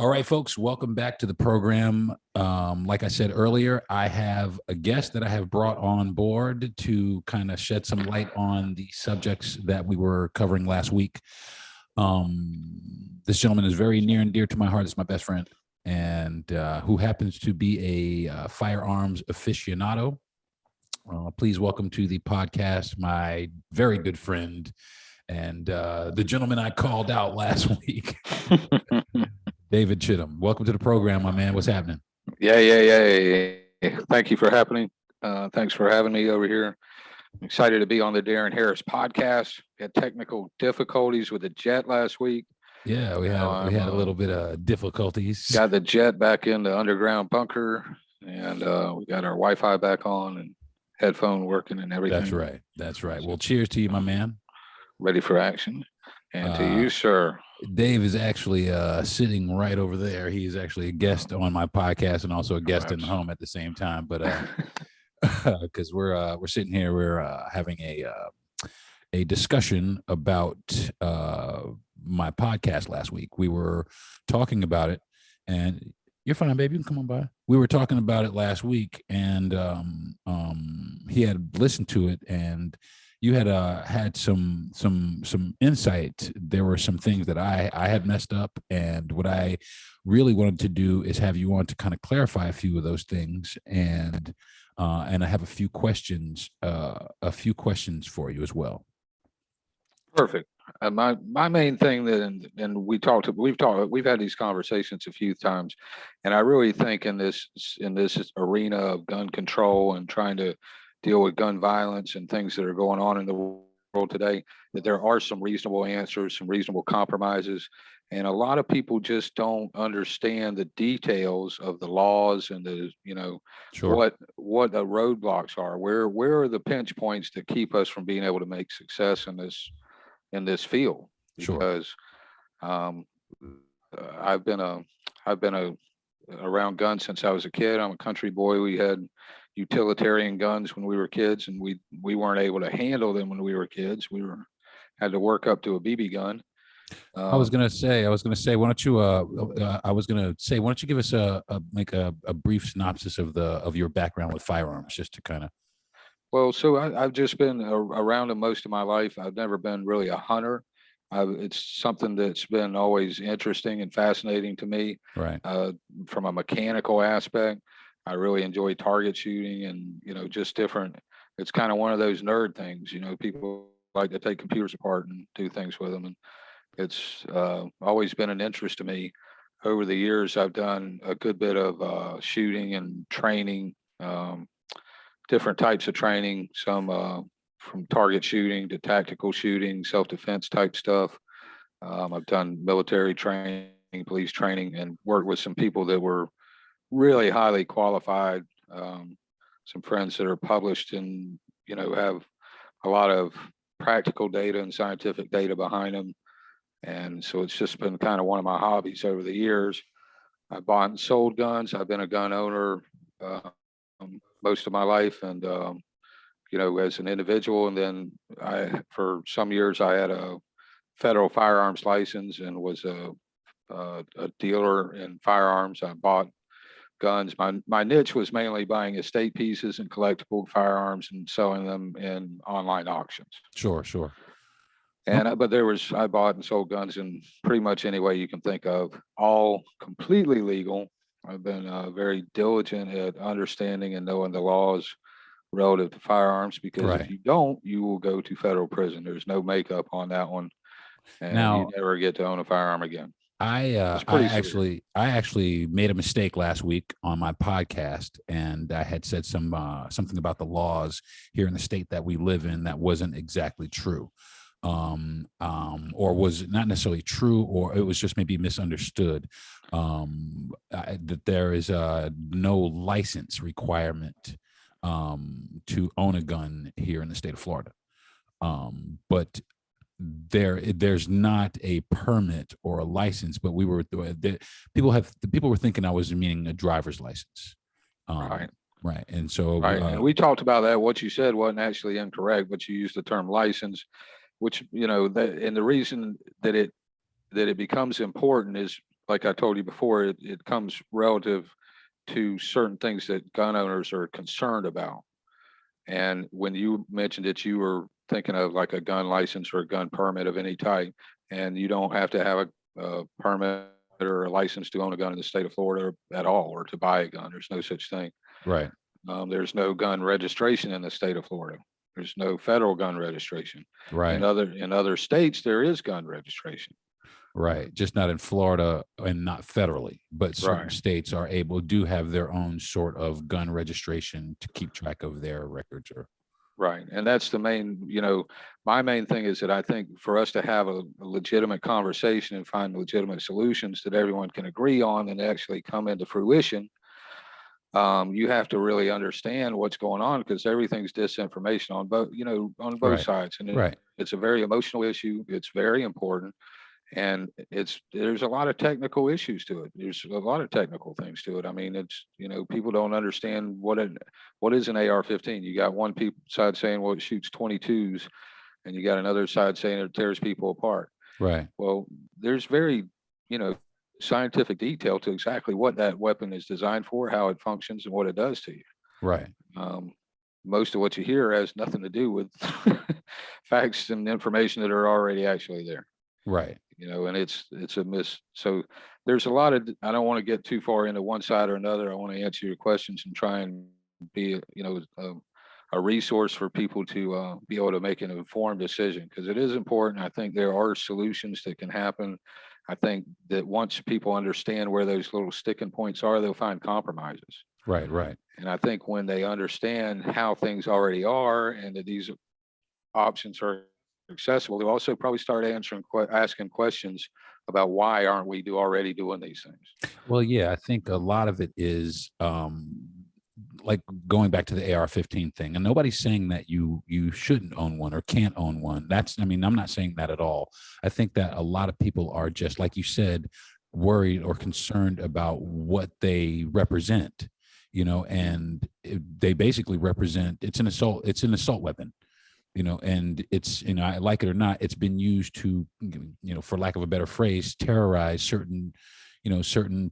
All right, folks, welcome back to the program. Like I said earlier, I have a guest that I have brought on board to kind of shed some light on the subjects that we were covering last week. This gentleman is very near and dear to my heart. It's my best friend, and who happens to be a firearms aficionado. Please welcome to the podcast my very good friend and the gentleman I called out last week. David Chittum, welcome to the program, my man. What's happening? Yeah. Thank you for happening. Thanks for having me over here. I'm excited to be on the Darren Harris podcast. Had technical difficulties with the jet last week. Yeah, we had a little bit of difficulties. Got the jet back in the underground bunker, and we got our Wi-Fi back on and headphone working and everything. That's right. Well, cheers to you, my man. Ready for action. And to you, sir. Dave is actually sitting right over there. He's actually a guest on my podcast and also a guest in the home at the same time. But because we're sitting here, we're having a discussion about my podcast last week. We were talking about it, and you're fine, baby. You can come on by. We were talking about it last week, and he had listened to it, and you had had some insight. There were some things that I had messed up, and what I really wanted to do is have you on to kind of clarify a few of those things, and I have a few questions for you as well. Perfect. My main thing that, and we've had these conversations a few times, and I really think in this arena of gun control and trying to deal with gun violence and things that are going on in the world today, that there are some reasonable answers, some reasonable compromises. And a lot of people just don't understand the details of the laws and the, Sure. what the roadblocks are. Where are the pinch points that keep us from being able to make success in this field? Because I've been around guns since I was a kid. I'm a country boy. We had utilitarian guns when we were kids, and we weren't able to handle them when we were kids. Had to work up to a BB gun. I was gonna say, why don't you? Why don't you give us a brief synopsis of your background with firearms, just to kind of. Well, so I've just been around them most of my life. I've never been really a hunter. It's something that's been always interesting and fascinating to me. Right. From a mechanical aspect, I really enjoy target shooting and, just different. It's kind of one of those nerd things, people like to take computers apart and do things with them. And it's always been an interest to me. Over the years, I've done a good bit of shooting and training, different types of training, some from target shooting to tactical shooting, self-defense type stuff. I've done military training, police training, and worked with some people that were really highly qualified, some friends that are published and, have a lot of practical data and scientific data behind them. And so it's just been kind of one of my hobbies over the years. I bought and sold guns. I've been a gun owner most of my life, and, as an individual. And then for some years, I had a federal firearms license and was a dealer in firearms. I bought guns. My niche was mainly buying estate pieces and collectible firearms and selling them in online auctions. Sure. And but I bought and sold guns in pretty much any way you can think of, all completely legal. I've been very diligent at understanding and knowing the laws relative to firearms, because if you don't, you will go to federal prison. There's no makeup on that one, and you never get to own a firearm again. I actually made a mistake last week on my podcast, and I had said something about the laws here in the state that we live in that wasn't exactly true, or was not necessarily true, or it was just maybe misunderstood. That there is no license requirement to own a gun here in the state of Florida, but there's not a permit or a license, but people were thinking I was meaning a driver's license. Right. And so and we talked about that. What you said wasn't actually incorrect, but you used the term license, which, and the reason that it becomes important is like I told you before, it comes relative to certain things that gun owners are concerned about. And when you mentioned that you were thinking of like a gun license or a gun permit of any type, and you don't have to have a permit or a license to own a gun in the state of Florida at all, or to buy a gun. There's no such thing. Right. There's no gun registration in the state of Florida. There's no federal gun registration. Right. In other states, there is gun registration. Right. Just not in Florida and not federally, but certain Right. states do have their own sort of gun registration to keep track of their records. Or Right. And that's the main, my main thing is that I think for us to have a legitimate conversation and find legitimate solutions that everyone can agree on and actually come into fruition, you have to really understand what's going on, because everything's disinformation on both Right. sides. And Right. it's a very emotional issue. It's very important. And there's a lot of technical issues to it. There's a lot of technical things to it. I mean, people don't understand what is an AR-15. You got one side saying, well, it shoots 22s, and you got another side saying it tears people apart. Right. Well, there's very, scientific detail to exactly what that weapon is designed for, how it functions, and what it does to you. Right. Most of what you hear has nothing to do with facts and information that are already actually there. Right. And it's a so there's a lot of, I don't want to get too far into one side or another. I want to answer your questions and try and be, a resource for people to be able to make an informed decision, because it is important. I think there are solutions that can happen. I think that once people understand where those little sticking points are, they'll find compromises. Right. Right. And I think when they understand how things already are and that these options are accessible, they'll also probably start asking questions about why aren't we already doing these things. Well, yeah, I think a lot of it is like going back to the AR-15 thing, and nobody's saying that you shouldn't own one or can't own one. I'm not saying that at all. I think that a lot of people are, just like you said, worried or concerned about what they represent, and they basically represent, it's an assault weapon. And it's, I like it or not, it's been used to, for lack of a better phrase, terrorize certain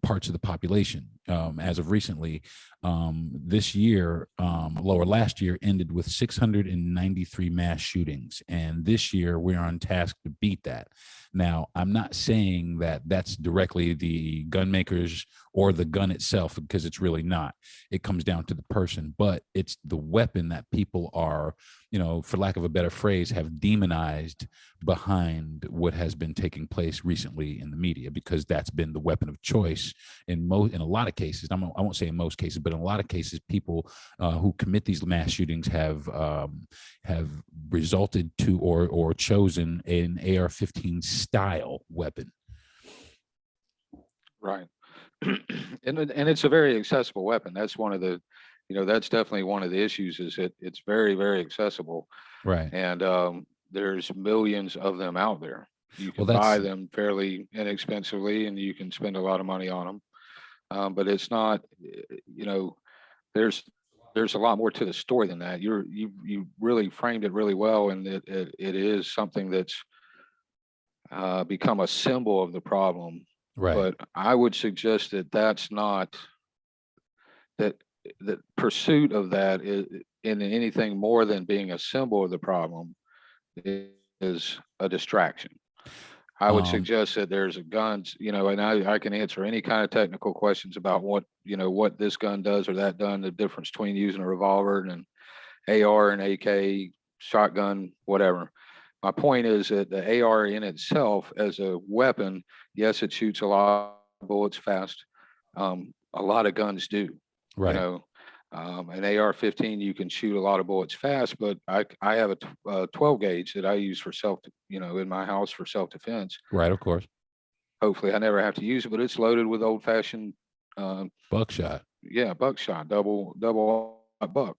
parts of the population. As of recently, this year, last year ended with 693 mass shootings. And this year we're on task to beat that. Now, I'm not saying that that's directly the gun makers or the gun itself, because it's really not. It comes down to the person, but it's the weapon that people are, for lack of a better phrase, have demonized behind what has been taking place recently in the media, because that's been the weapon of choice in a lot of cases. I won't say in most cases, but in a lot of cases, people who commit these mass shootings have resulted to or chosen an AR-15 style weapon. Right. And it's a very accessible weapon. That's one of the, that's definitely one of the issues, is it's very, very accessible. Right. And there's millions of them out there. You can buy them fairly inexpensively, and you can spend a lot of money on them. But it's not, there's a lot more to the story than that. You really framed it really well, and it is something that's become a symbol of the problem. Right. But I would suggest that that's not, that the pursuit of that is in anything more than being a symbol of the problem is a distraction. I would suggest that there's a guns, and I can answer any kind of technical questions about what this gun does or that gun, the difference between using a revolver and an AR and AK, shotgun, whatever. My point is that the AR in itself as a weapon, yes, it shoots a lot of bullets fast. A lot of guns do. Right. An AR-15, you can shoot a lot of bullets fast, but I have a 12 gauge that I use for in my house for self-defense. Right, of course. Hopefully I never have to use it, but it's loaded with old-fashioned buckshot. Yeah, buckshot, double buck.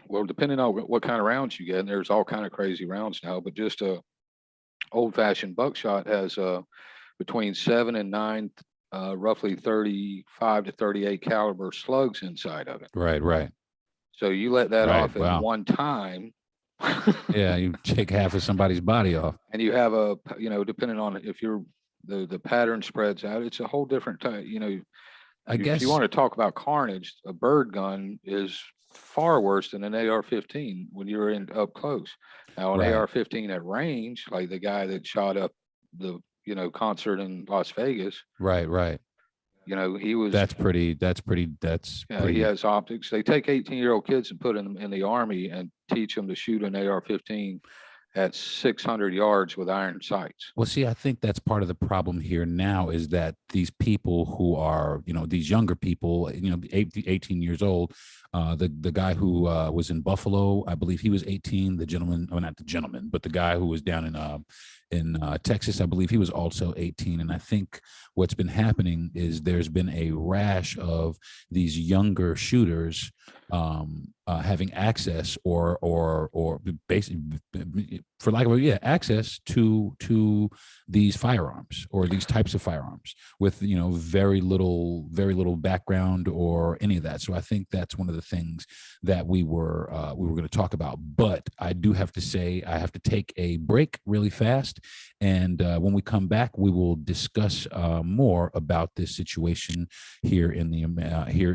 Well, depending on what kind of rounds you get, and there's all kind of crazy rounds now, but just a old-fashioned buckshot has between 7 and 9 roughly 35 to 38 caliber slugs inside of it. Right. So you let that off at one time. Yeah, you take half of somebody's body off. And you have depending on if you're the pattern spreads out. It's a whole different type. You know, I if you guess want to talk about carnage, a bird gun is far worse than an AR-15 when you're in up close. Now, an right, AR-15 at range, like the guy that shot up the concert in Las Vegas, right. he was, That's he pretty. has optics. They take 18-year-old kids and put them in the army and teach them to shoot an AR-15 at 600 yards with iron sights. Well, see, I think that's part of the problem here now is that these people who are, these younger people, 18 years old, the guy who was in Buffalo, I believe he was 18. The gentleman, or not the gentleman, but the guy who was down in Texas, I believe he was also 18. And I think what's been happening is there's been a rash of these younger shooters having access or basically, for lack of access to these firearms or these types of firearms with very little background or any of that. So I think that's one of the things that we were going to talk about. But I do have to say I have to take a break really fast, and when we come back, we will discuss more about this situation here in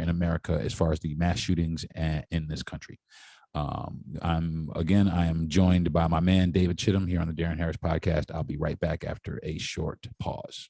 America as far as the mass shootings in this country. I am joined by my man David Chittum here on the Darren Harris podcast. I'll be right back after a short pause.